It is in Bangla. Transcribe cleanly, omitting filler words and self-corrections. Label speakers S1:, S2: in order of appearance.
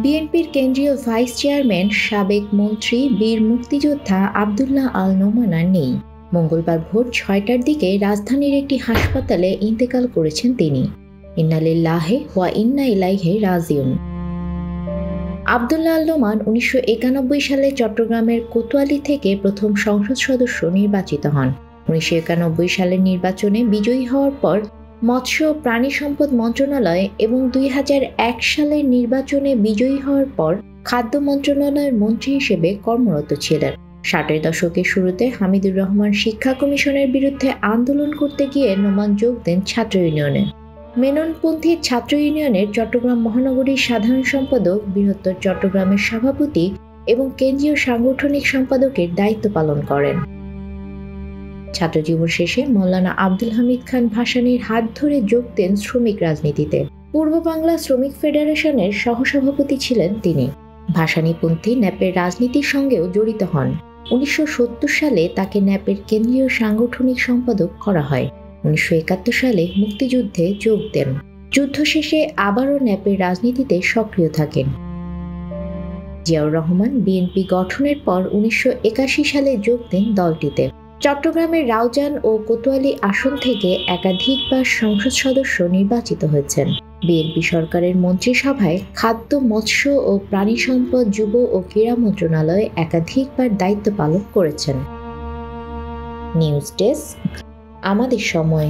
S1: বিএনপির কেন্দ্রীয় ভাইস চেয়ারম্যান সাবেক মন্ত্রী বীর মুক্তিযোদ্ধা আব্দুল্লাহ আল নোমানা নেই। মঙ্গলবার ভোর ৬টার দিকে রাজধানীর একটি হাসপাতালে ইন্তেকাল করেছেন তিনি। ইন্না লিল্লাহি ওয়া ইন্না ইলাইহি রাজিউন। আব্দুল্লাহ আল নোমান ১৯৯১ সালে চট্টগ্রামের কোতোয়ালি থেকে প্রথম সংসদ সদস্য নির্বাচিত হন। ১৯৯১ সালের নির্বাচনে বিজয়ী হওয়ার পর মৎস্য ও প্রাণী সম্পদ মন্ত্রণালয় এবং ২০০১ সালের নির্বাচনে বিজয়ী হওয়ার পর খাদ্য মন্ত্রণালয়ের মন্ত্রী হিসেবে কর্মরত ছিলেন। ৬০-এর দশকের শুরুতে হামিদুর রহমান শিক্ষা কমিশনের বিরুদ্ধে আন্দোলন করতে গিয়ে নোমান যোগ দেন ছাত্র ইউনিয়নে। মেননপন্থী ছাত্র ইউনিয়নের চট্টগ্রাম মহানগরীর সাধারণ সম্পাদক, বৃহত্তর চট্টগ্রামের সভাপতি এবং কেন্দ্রীয় সাংগঠনিক সম্পাদকের দায়িত্ব পালন করেন। ছাত্রজীবন শেষে মৌলানা আব্দুল হামিদ খান ভাসানীর হাত ধরে যোগ দেন শ্রমিক রাজনীতিতে। পূর্ব বাংলা শ্রমিক ফেডারেশনের সহসভাপতি ছিলেন তিনি। ভাসানীপন্থী ন্যাপের রাজনীতির সঙ্গেও জড়িত হন। ১৯৭০ সালে তাকে ন্যাপের কেন্দ্রীয় সাংগঠনিক সম্পাদক করা হয়। ১৯৭১ সালে মুক্তিযুদ্ধে যোগ দেন। যুদ্ধ শেষে আবারও ন্যাপের রাজনীতিতে সক্রিয় থাকেন। জিয়াউর রহমান বিএনপি গঠনের পর ১৯৮১ সালে যোগ দেন দলটিতে। চট্টগ্রামের রাউজান ও কোতোয়ালি আসন থেকে একাধিকবার সংসদ সদস্য নির্বাচিত হয়েছেন। বিএনপি সরকারের মন্ত্রিসভায় খাদ্য, মৎস্য ও প্রাণী সম্পদ, যুব ও ক্রীড়া মন্ত্রণালয়ে একাধিকবার দায়িত্ব পালন করেছেন। নিউজ ডেস্ক, আমাদের সময়।